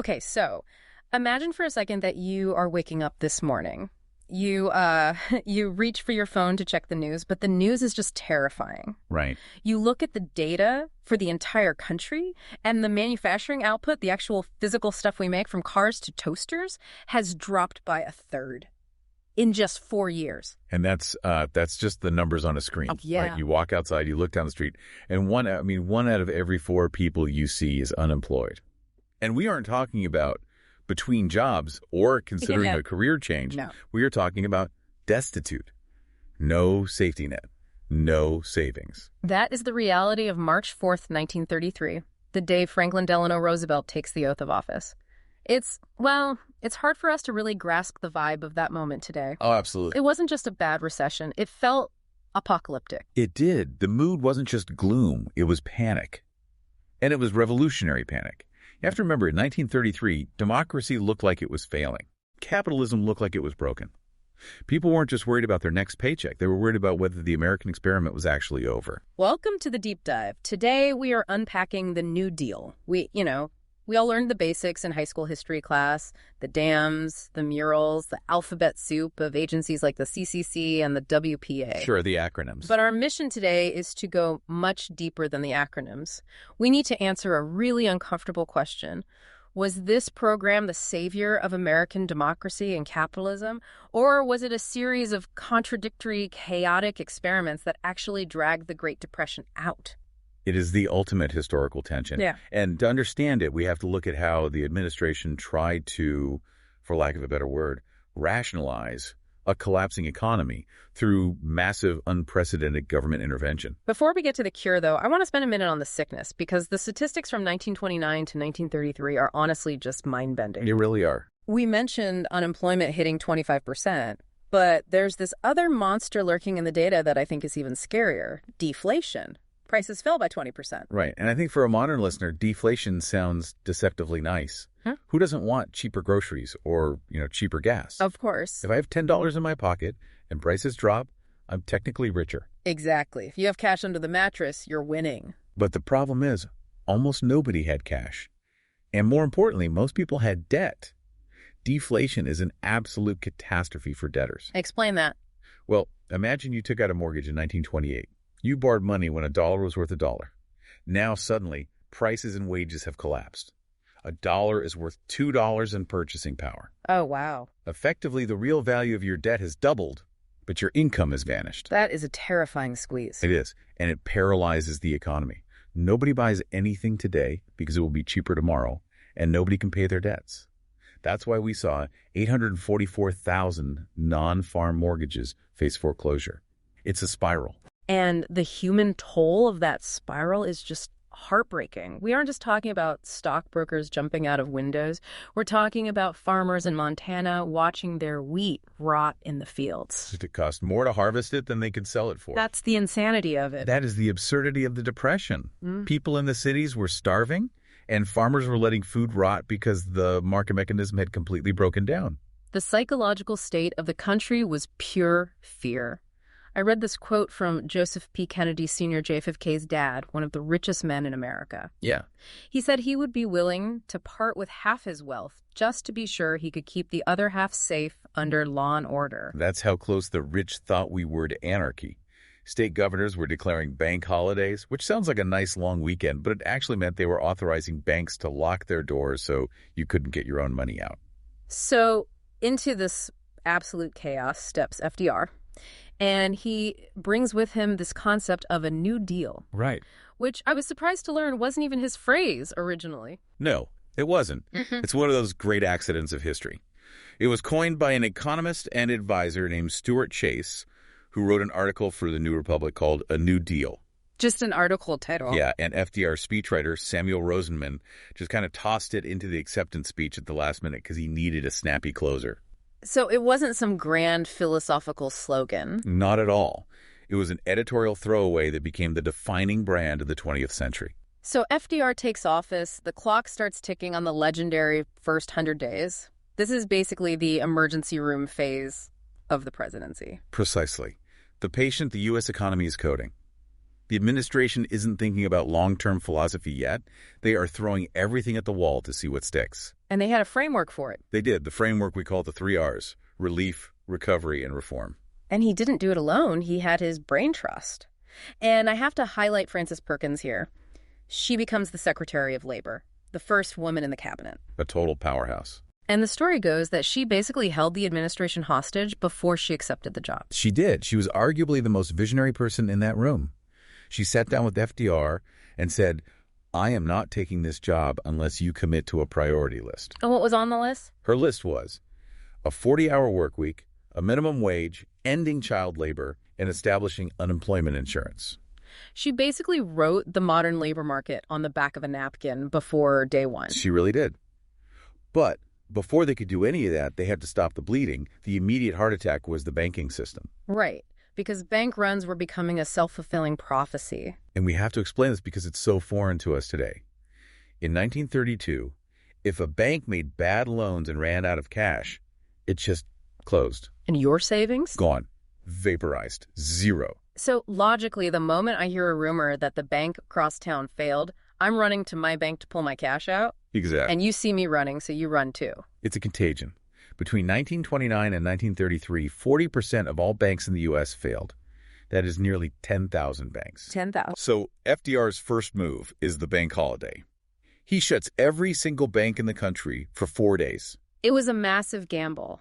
Okay, so imagine for a second that you are waking up this morning. You you reach for your phone to check the news, but the news is just terrifying. Right. You look at the data for the entire country, and the manufacturing output, the actual physical stuff we make from cars to toasters, has dropped by a third in just 4 years. And that's just the numbers on a screen. Yeah. Right? You walk outside, you look down the street, and one out of every 4 people you see is unemployed. And we aren't talking about between jobs or considering a career change. No. We are talking about destitute. No safety net. No savings. That is the reality of March 4th, 1933, the day Franklin Delano Roosevelt takes the oath of office. It's hard for us to really grasp the vibe of that moment today. Oh, absolutely. It wasn't just a bad recession. It felt apocalyptic. It did. The mood wasn't just gloom. It was panic. And it was revolutionary panic. You have to remember, in 1933, democracy looked like it was failing. Capitalism looked like it was broken. People weren't just worried about their next paycheck. They were worried about whether the American experiment was actually over. Welcome to the Deep Dive. Today, we are unpacking the New Deal. We all learned the basics in high school history class, the dams, the murals, the alphabet soup of agencies like the CCC and the WPA. Sure, the acronyms. But our mission today is to go much deeper than the acronyms. We need to answer a really uncomfortable question. Was this program the savior of American democracy and capitalism, or was it a series of contradictory, chaotic experiments that actually dragged the Great Depression out? It is the ultimate historical tension. Yeah. And to understand it, we have to look at how the administration tried to, for lack of a better word, rationalize a collapsing economy through massive, unprecedented government intervention. Before we get to the cure, though, I want to spend a minute on the sickness, because the statistics from 1929 to 1933 are honestly just mind-bending. They really are. We mentioned unemployment hitting 25%, but there's this other monster lurking in the data that I think is even scarier: deflation. Prices fell by 20%. Right. And I think for a modern listener, deflation sounds deceptively nice. Huh? Who doesn't want cheaper groceries or, cheaper gas? Of course. If I have $10 in my pocket and prices drop, I'm technically richer. Exactly. If you have cash under the mattress, you're winning. But the problem is, almost nobody had cash. And more importantly, most people had debt. Deflation is an absolute catastrophe for debtors. Explain that. Well, imagine you took out a mortgage in 1928. You borrowed money when $1 was worth $1. Now, suddenly, prices and wages have collapsed. $1 is worth $2 in purchasing power. Oh, wow. Effectively, the real value of your debt has doubled, but your income has vanished. That is a terrifying squeeze. It is, and it paralyzes the economy. Nobody buys anything today because it will be cheaper tomorrow, and nobody can pay their debts. That's why we saw 844,000 non-farm mortgages face foreclosure. It's a spiral. And the human toll of that spiral is just heartbreaking. We aren't just talking about stockbrokers jumping out of windows. We're talking about farmers in Montana watching their wheat rot in the fields. It cost more to harvest it than they could sell it for. That's the insanity of it. That is the absurdity of the Depression. People in the cities were starving, and farmers were letting food rot because the market mechanism had completely broken down. The psychological state of the country was pure fear. I read this quote from Joseph P. Kennedy Sr., JFK's dad, one of the richest men in America. Yeah. He said he would be willing to part with half his wealth just to be sure he could keep the other half safe under law and order. That's how close the rich thought we were to anarchy. State governors were declaring bank holidays, which sounds like a nice long weekend, but it actually meant they were authorizing banks to lock their doors so you couldn't get your own money out. So into this absolute chaos steps FDR. And he brings with him this concept of a New Deal. Right. Which I was surprised to learn wasn't even his phrase originally. No, it wasn't. It's one of those great accidents of history. It was coined by an economist and advisor named Stuart Chase, who wrote an article for the New Republic called A New Deal. Just an article title. Yeah, and FDR speechwriter Samuel Rosenman just kind of tossed it into the acceptance speech at the last minute because he needed a snappy closer. So it wasn't some grand philosophical slogan. Not at all. It was an editorial throwaway that became the defining brand of the 20th century. So FDR takes office, the clock starts ticking on the legendary first 100 days. This is basically the emergency room phase of the presidency. Precisely. The patient the U.S. economy is coding. The administration isn't thinking about long-term philosophy yet. They are throwing everything at the wall to see what sticks. And they had a framework for it. They did. The framework we call the 3 Rs: relief, recovery, and reform. And he didn't do it alone. He had his brain trust. And I have to highlight Frances Perkins here. She becomes the Secretary of Labor, the first woman in the cabinet. A total powerhouse. And the story goes that she basically held the administration hostage before she accepted the job. She did. She was arguably the most visionary person in that room. She sat down with FDR and said, I am not taking this job unless you commit to a priority list. And what was on the list? Her list was a 40-hour work week, a minimum wage, ending child labor, and establishing unemployment insurance. She basically wrote the modern labor market on the back of a napkin before day one. She really did. But before they could do any of that, they had to stop the bleeding. The immediate heart attack was the banking system. Right, because bank runs were becoming a self-fulfilling prophecy. And we have to explain this because it's so foreign to us today. In 1932, if a bank made bad loans and ran out of cash, it just closed. And your savings? Gone. Vaporized. Zero. So logically, the moment I hear a rumor that the bank across town failed, I'm running to my bank to pull my cash out. Exactly. And you see me running, so you run too. It's a contagion. Between 1929 and 1933, 40% of all banks in the U.S. failed. That is nearly 10,000 banks. 10,000. So FDR's first move is the bank holiday. He shuts every single bank in the country for 4 days. It was a massive gamble.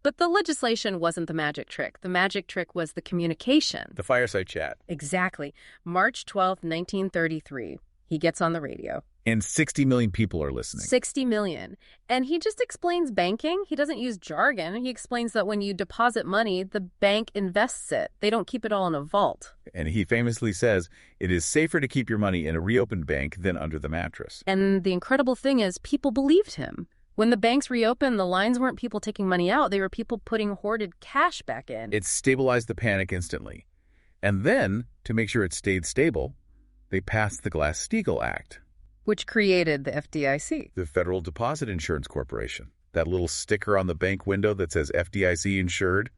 But the legislation wasn't the magic trick. The magic trick was the communication. The fireside chat. Exactly. March 12th, 1933. He gets on the radio. And 60 million people are listening. 60 million. And he just explains banking. He doesn't use jargon. He explains that when you deposit money, the bank invests it. They don't keep it all in a vault. And he famously says, it is safer to keep your money in a reopened bank than under the mattress. And the incredible thing is, people believed him. When the banks reopened, the lines weren't people taking money out. They were people putting hoarded cash back in. It stabilized the panic instantly. And then, to make sure it stayed stable, they passed the Glass-Steagall Act, which created the FDIC. the Federal Deposit Insurance Corporation. That little sticker on the bank window that says FDIC insured,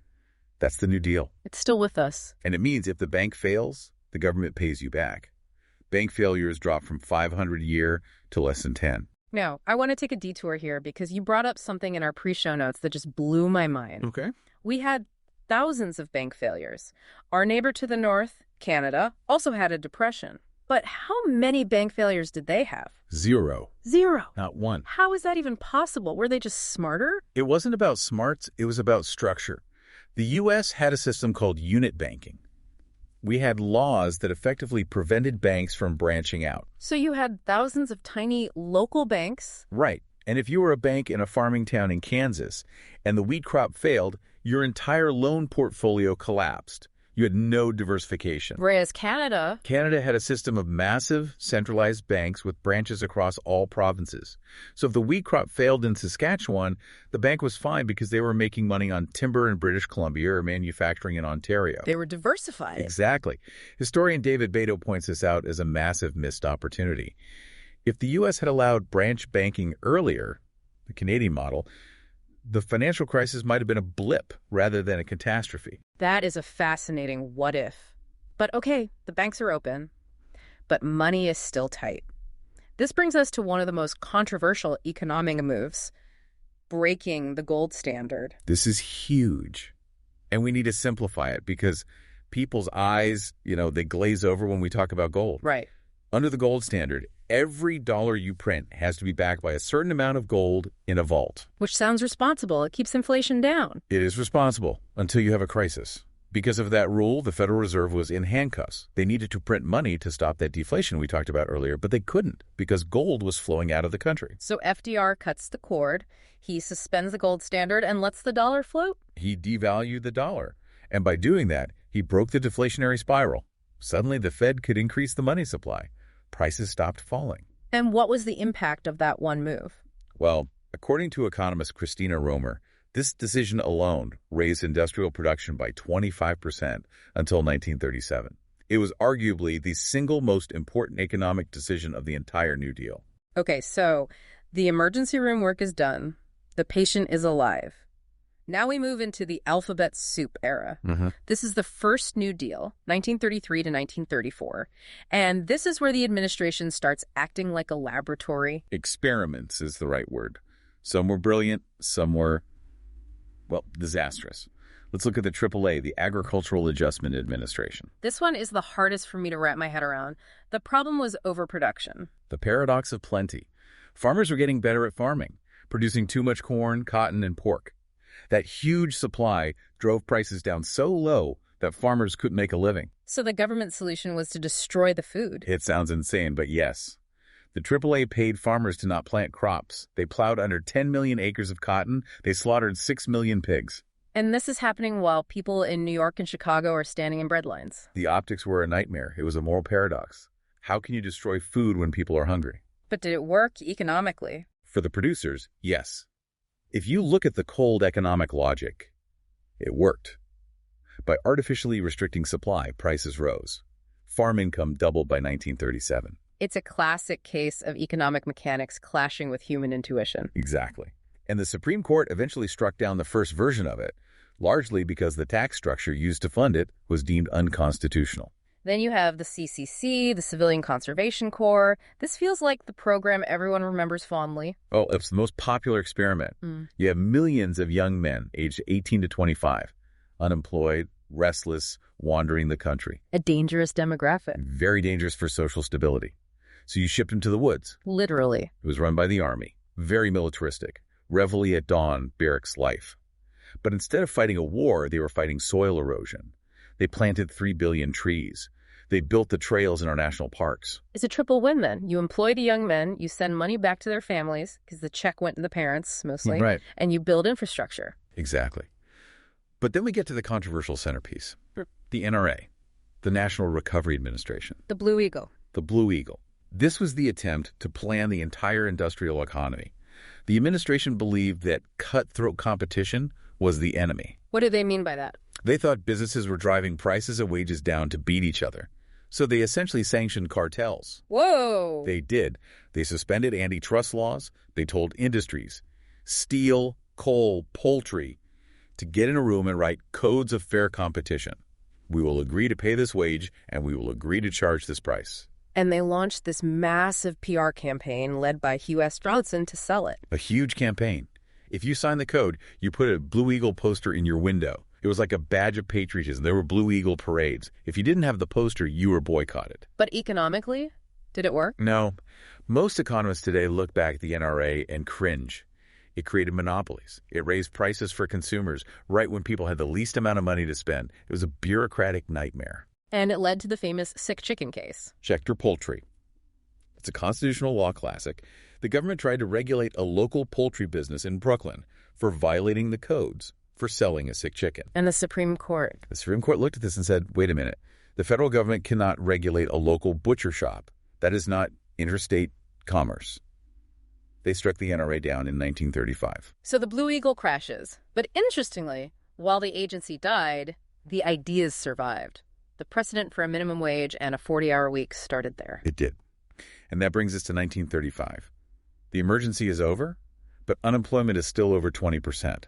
that's the new deal. It's still with us. And it means if the bank fails, the government pays you back. Bank failures drop from 500 a year to less than 10. Now, I want to take a detour here because you brought up something in our pre-show notes that just blew my mind. Okay. We had thousands of bank failures. Our neighbor to the north, Canada, also had a depression. But how many bank failures did they have? Zero. Zero. Not one. How is that even possible? Were they just smarter? It wasn't about smarts, it was about structure. The U.S. had a system called unit banking. We had laws that effectively prevented banks from branching out. So you had thousands of tiny local banks? Right. And if you were a bank in a farming town in Kansas and the wheat crop failed, your entire loan portfolio collapsed. You had no diversification. Whereas Canada Canada had a system of massive centralized banks with branches across all provinces. So if the wheat crop failed in Saskatchewan, the bank was fine because they were making money on timber in British Columbia or manufacturing in Ontario. they were diversified. Exactly. Historian David Beto points this out as a massive missed opportunity. If the U.S. had allowed branch banking earlier, the Canadian model, the financial crisis might have been a blip rather than a catastrophe. That is a fascinating what if. But okay, the banks are open, but money is still tight. This brings us to one of the most controversial economic moves, breaking the gold standard. This is huge. And we need to simplify it because people's eyes, they glaze over when we talk about gold. Right. Under the gold standard, every dollar you print has to be backed by a certain amount of gold in a vault. Which sounds responsible. It keeps inflation down. It is responsible until you have a crisis. Because of that rule, the Federal Reserve was in handcuffs. They needed to print money to stop that deflation we talked about earlier, but they couldn't because gold was flowing out of the country. So FDR cuts the cord. He suspends the gold standard and lets the dollar float. He devalued the dollar. And by doing that, he broke the deflationary spiral. Suddenly, the Fed could increase the money supply. Prices stopped falling. And what was the impact of that one move? Well, according to economist Christina Romer, this decision alone raised industrial production by 25% until 1937. It was arguably the single most important economic decision of the entire New Deal. Okay, so the emergency room work is done. The patient is alive. Now we move into the alphabet soup era. This is the first New Deal, 1933 to 1934. And this is where the administration starts acting like a laboratory. Experiments is the right word. Some were brilliant, some were, well, disastrous. Let's look at the AAA, the Agricultural Adjustment Administration. This one is the hardest for me to wrap my head around. The problem was overproduction. The paradox of plenty. Farmers were getting better at farming, producing too much corn, cotton, and pork. That huge supply drove prices down so low that farmers couldn't make a living. So the government solution was to destroy the food. It sounds insane, but yes. The AAA paid farmers to not plant crops. They plowed under 10 million acres of cotton. They slaughtered 6 million pigs. And this is happening while people in New York and Chicago are standing in breadlines. The optics were a nightmare. It was a moral paradox. How can you destroy food when people are hungry? But did it work economically? For the producers, yes. If you look at the cold economic logic, it worked. By artificially restricting supply, prices rose. Farm income doubled by 1937. It's a classic case of economic mechanics clashing with human intuition. Exactly. And the Supreme Court eventually struck down the first version of it, largely because the tax structure used to fund it was deemed unconstitutional. Then you have the CCC, the Civilian Conservation Corps. This feels like the program everyone remembers fondly. Oh, it's the most popular experiment. You have millions of young men aged 18 to 25, unemployed, restless, wandering the country. A dangerous demographic. Very dangerous for social stability. So you shipped them to the woods. Literally. It was run by the Army. Very militaristic. Reveille at dawn, barracks life. But instead of fighting a war, they were fighting soil erosion. They planted 3 billion trees. They built the trails in our national parks. It's a triple win then. You employ the young men, you send money back to their families, because the check went to the parents mostly, Right. And you build infrastructure. Exactly. But then we get to the controversial centerpiece, the NRA, the National Recovery Administration. The Blue Eagle. The Blue Eagle. This was the attempt to plan the entire industrial economy. The administration believed that cutthroat competition was the enemy. What do they mean by that? They thought businesses were driving prices and wages down to beat each other. So they essentially sanctioned cartels. Whoa! They did. They suspended antitrust laws. They told industries, steel, coal, poultry, to get in a room and write codes of fair competition. We will agree to pay this wage, and we will agree to charge this price. And they launched this massive PR campaign led by Hugh S. Stroudsson to sell it. A huge campaign. If you signed the code, you put a Blue Eagle poster in your window. It was like a badge of patriotism. There were Blue Eagle parades. If you didn't have the poster, you were boycotted. But economically, did it work? No. Most economists today look back at the NRA and cringe. It created monopolies. It raised prices for consumers right when people had the least amount of money to spend. It was a bureaucratic nightmare. And it led to the famous sick chicken case. Schechter Poultry. It's a constitutional law classic. The government tried to regulate a local poultry business in Brooklyn for violating the codes for selling a sick chicken. And the Supreme Court. The Supreme Court looked at this and said, wait a minute. The federal government cannot regulate a local butcher shop. That is not interstate commerce. They struck the NRA down in 1935. So the Blue Eagle crashes. But interestingly, while the agency died, the ideas survived. The precedent for a minimum wage and a 40-hour week started there. It did. And that brings us to 1935. The emergency is over, but unemployment is still over 20%.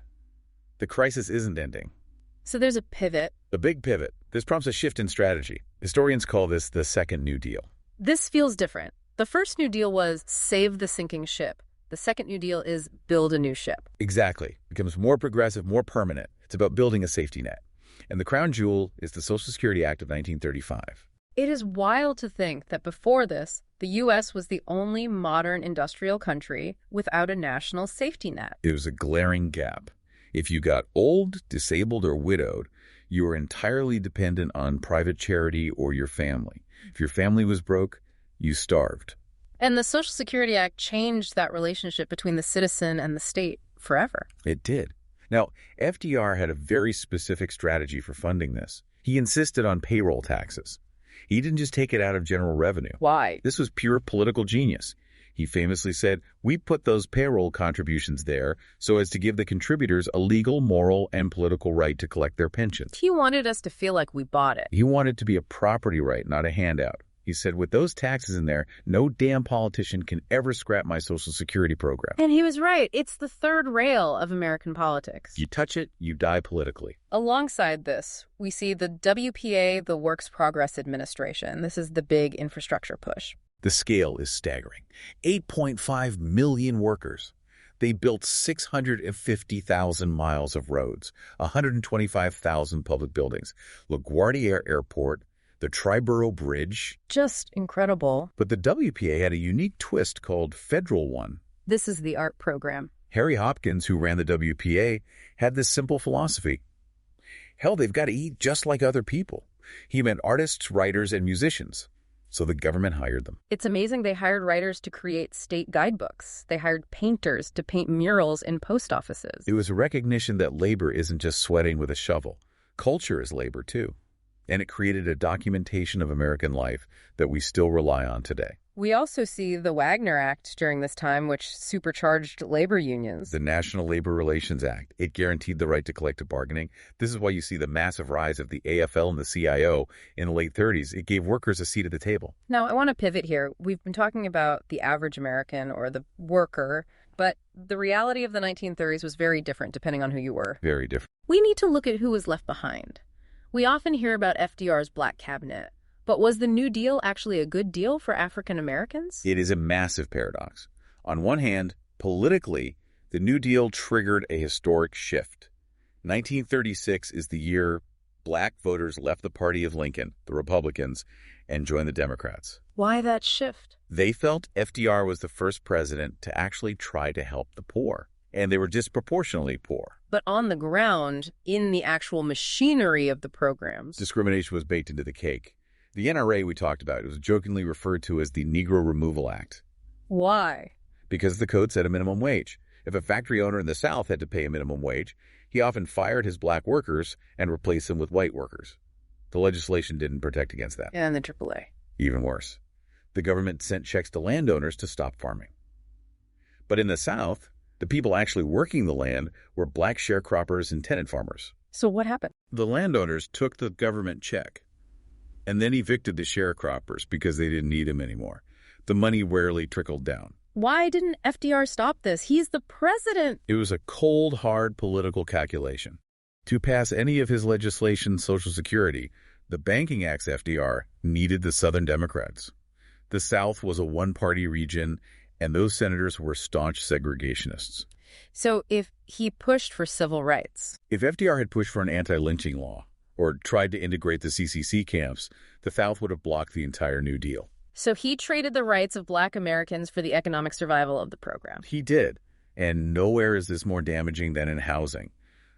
The crisis isn't ending. So there's a pivot. A big pivot. This prompts a shift in strategy. Historians call this the Second New Deal. This feels different. The first New Deal was save the sinking ship. The second New Deal is build a new ship. Exactly. It becomes more progressive, more permanent. It's about building a safety net. And the crown jewel is the Social Security Act of 1935. It is wild to think that before this, the U.S. was the only modern industrial country without a national safety net. It was a glaring gap. If you got old, disabled, or widowed, you were entirely dependent on private charity or your family. If your family was broke, you starved. And the Social Security Act changed that relationship between the citizen and the state forever. It did. Now, FDR had a very specific strategy for funding this. He insisted on payroll taxes. He didn't just take it out of general revenue. Why? This was pure political genius. He famously said, we put those payroll contributions there so as to give the contributors a legal, moral, and political right to collect their pensions. He wanted us to feel like we bought it. He wanted it to be a property right, not a handout. He said, with those taxes in there, no damn politician can ever scrap my Social Security program. And he was right. It's the third rail of American politics. You touch it, you die politically. Alongside this, we see the WPA, the Works Progress Administration. This is the big infrastructure push. The scale is staggering. 8.5 million workers. They built 650,000 miles of roads, 125,000 public buildings, LaGuardia Airport, the Triborough Bridge. Just incredible. But the WPA had a unique twist called Federal One. This is the ART program. Harry Hopkins, who ran the WPA, had this simple philosophy. Hell, they've got to eat just like other people. He meant artists, writers, and musicians. So the government hired them. It's amazing they hired writers to create state guidebooks. They hired painters to paint murals in post offices. It was a recognition that labor isn't just sweating with a shovel. Culture is labor, too. And it created a documentation of American life that we still rely on today. We also see the Wagner Act during this time, which supercharged labor unions. The National Labor Relations Act. It guaranteed the right to collective bargaining. This is why you see the massive rise of the AFL and the CIO in the late 30s. It gave workers a seat at the table. Now, I want to pivot here. We've been talking about the average American or the worker, but the reality of the 1930s was very different depending on who you were. Very different. We need to look at who was left behind. We often hear about FDR's Black Cabinet. But was the New Deal actually a good deal for African Americans? It is a massive paradox. On one hand, politically, the New Deal triggered a historic shift. 1936 is the year black voters left the party of Lincoln, the Republicans, and joined the Democrats. Why that shift? They felt FDR was the first president to actually try to help the poor, and they were disproportionately poor. But on the ground, in the actual machinery of the programs, discrimination was baked into the cake. The NRA we talked about, it was jokingly referred to as the Negro Removal Act. Why? Because the code set a minimum wage. If a factory owner in the South had to pay a minimum wage, he often fired his black workers and replaced them with white workers. The legislation didn't protect against that. And the AAA. Even worse. The government sent checks to landowners to stop farming. But in the South, the people actually working the land were black sharecroppers and tenant farmers. So what happened? The landowners took the government check and then evicted the sharecroppers because they didn't need them anymore. The money rarely trickled down. Why didn't FDR stop this? He's the president. It was a cold, hard political calculation. To pass any of his legislation, Social Security, the Banking Act's FDR needed the Southern Democrats. The South was a one-party region, and those senators were staunch segregationists. So if he pushed for civil rights... If FDR had pushed for an anti-lynching law, or tried to integrate the CCC camps, the South would have blocked the entire New Deal. So he traded the rights of black Americans for the economic survival of the program. He did. And nowhere is this more damaging than in housing.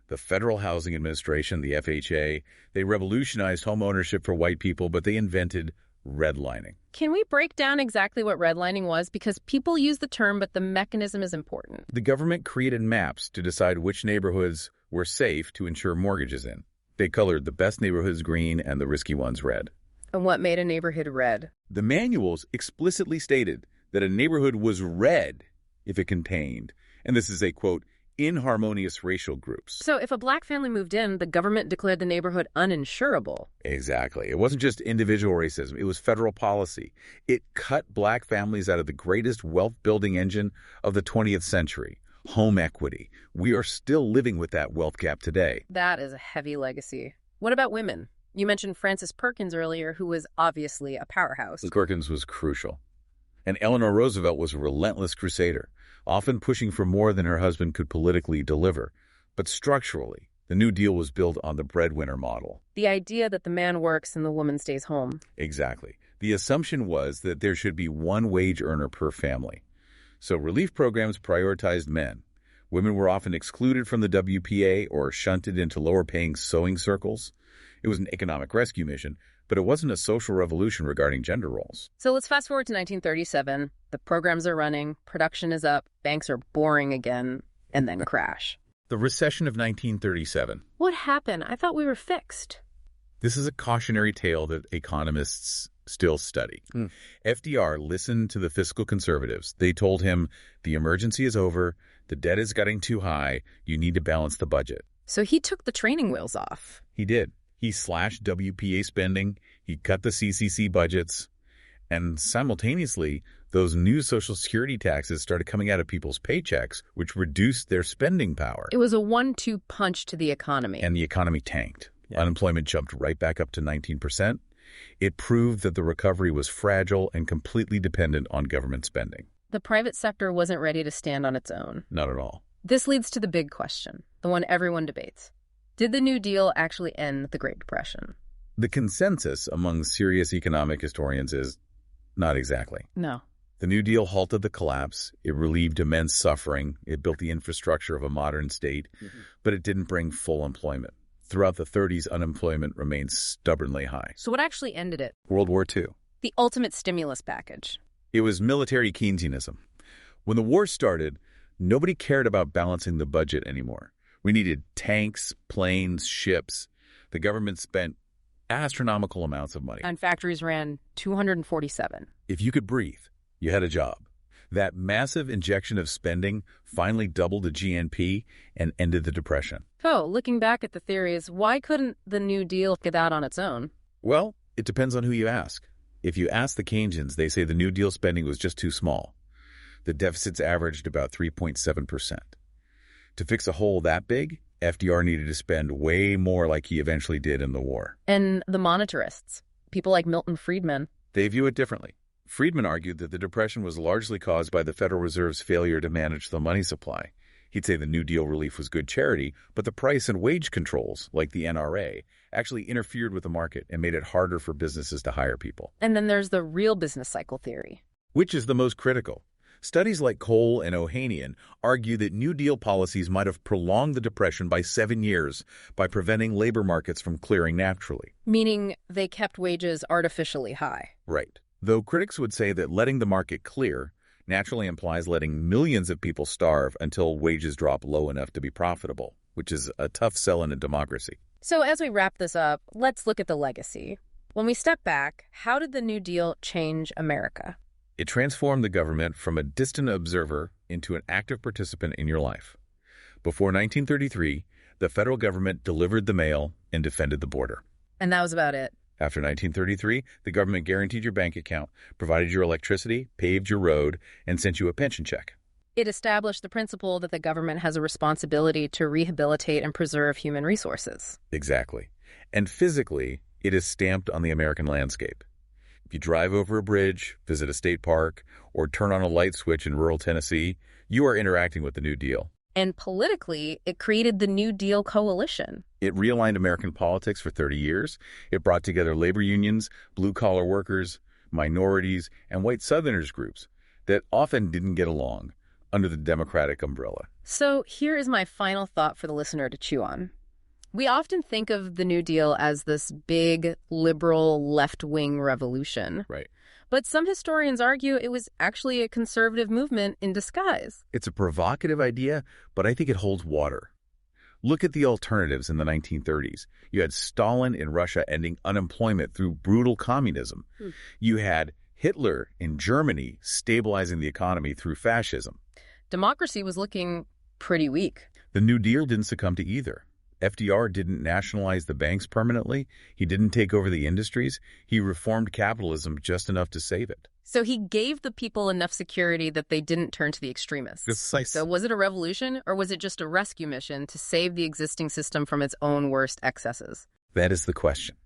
The Federal Housing Administration, the FHA, they revolutionized home ownership for white people, but they invented redlining. Can we break down exactly what redlining was? Because people use the term, but the mechanism is important. The government created maps to decide which neighborhoods were safe to insure mortgages in. They colored the best neighborhoods green and the risky ones red. And what made a neighborhood red? The manuals explicitly stated that a neighborhood was red if it contained, and this is a, quote, inharmonious racial groups. So if a black family moved in, the government declared the neighborhood uninsurable. Exactly. It wasn't just individual racism. It was federal policy. It cut black families out of the greatest wealth-building engine of the 20th century. Home equity. We are still living with that wealth gap today. That is a heavy legacy. What about women? You mentioned Frances Perkins earlier, who was obviously a powerhouse. Perkins was crucial. And Eleanor Roosevelt was a relentless crusader, often pushing for more than her husband could politically deliver. But structurally, the New Deal was built on the breadwinner model. The idea that the man works and the woman stays home. Exactly. The assumption was that there should be one wage earner per family. So relief programs prioritized men. Women were often excluded from the WPA or shunted into lower-paying sewing circles. It was an economic rescue mission, but it wasn't a social revolution regarding gender roles. So let's fast forward to 1937. The programs are running, production is up, banks are boring again, and then crash. The recession of 1937. What happened? I thought we were fixed. This is a cautionary tale that economists still study. FDR listened to the fiscal conservatives. They told him, the emergency is over, the debt is getting too high, you need to balance the budget. So he took the training wheels off. He did. He slashed WPA spending, he cut the CCC budgets, And simultaneously, those new Social Security taxes started coming out of people's paychecks, which reduced their spending power. It was a 1-2 punch to the economy. And the economy tanked. Yeah. Unemployment jumped right back up to 19%. It proved that the recovery was fragile and completely dependent on government spending. The private sector wasn't ready to stand on its own. Not at all. This leads to the big question, the one everyone debates. Did the New Deal actually end the Great Depression? The consensus among serious economic historians is not exactly. No. The New Deal halted the collapse. It relieved immense suffering. It built the infrastructure of a modern state, but it didn't bring full employment. Throughout the 30s, unemployment remained stubbornly high. So what actually ended it? World War II. The ultimate stimulus package. It was military Keynesianism. When the war started, nobody cared about balancing the budget anymore. We needed tanks, planes, ships. The government spent astronomical amounts of money. And factories ran 247. If you could breathe, you had a job. That massive injection of spending finally doubled the GNP and ended the Depression. So, looking back at the theories, why couldn't the New Deal get out on its own? Well, it depends on who you ask. If you ask the Keynesians, they say the New Deal spending was just too small. The deficits averaged about 3.7%. To fix a hole that big, FDR needed to spend way more like he eventually did in the war. And the monetarists, people like Milton Friedman. They view it differently. Friedman argued that the Depression was largely caused by the Federal Reserve's failure to manage the money supply. He'd say the New Deal relief was good charity, but the price and wage controls, like the NRA, actually interfered with the market and made it harder for businesses to hire people. And then there's the real business cycle theory. Which is the most critical? Studies like Cole and Ohanian argue that New Deal policies might have prolonged the Depression by 7 years by preventing labor markets from clearing naturally. Meaning they kept wages artificially high. Right. Though critics would say that letting the market clear naturally implies letting millions of people starve until wages drop low enough to be profitable, which is a tough sell in a democracy. So as we wrap this up, let's look at the legacy. When we step back, how did the New Deal change America? It transformed the government from a distant observer into an active participant in your life. Before 1933, the federal government delivered the mail and defended the border. And that was about it. After 1933, the government guaranteed your bank account, provided your electricity, paved your road, and sent you a pension check. It established the principle that the government has a responsibility to rehabilitate and preserve human resources. Exactly. And physically, it is stamped on the American landscape. If you drive over a bridge, visit a state park, or turn on a light switch in rural Tennessee, you are interacting with the New Deal. And politically, it created the New Deal coalition. It realigned American politics for 30 years. It brought together labor unions, blue-collar workers, minorities, and white Southerners groups that often didn't get along under the Democratic umbrella. So here is my final thought for the listener to chew on. We often think of the New Deal as this big, liberal, left-wing revolution. Right. But some historians argue it was actually a conservative movement in disguise. It's a provocative idea, but I think it holds water. Look at the alternatives in the 1930s. You had Stalin in Russia ending unemployment through brutal communism. You had Hitler in Germany stabilizing the economy through fascism. Democracy was looking pretty weak. The New Deal didn't succumb to either. FDR didn't nationalize the banks permanently. He didn't take over the industries. He reformed capitalism just enough to save it. So he gave the people enough security that they didn't turn to the extremists. Precisely. So was it a revolution, or was it just a rescue mission to save the existing system from its own worst excesses? That is the question.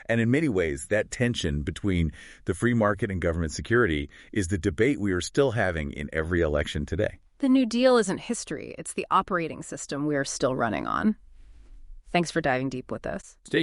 And in many ways, that tension between the free market and government security is the debate we are still having in every election today. The New Deal isn't history. It's the operating system we are still running on. Thanks for diving deep with us. Stay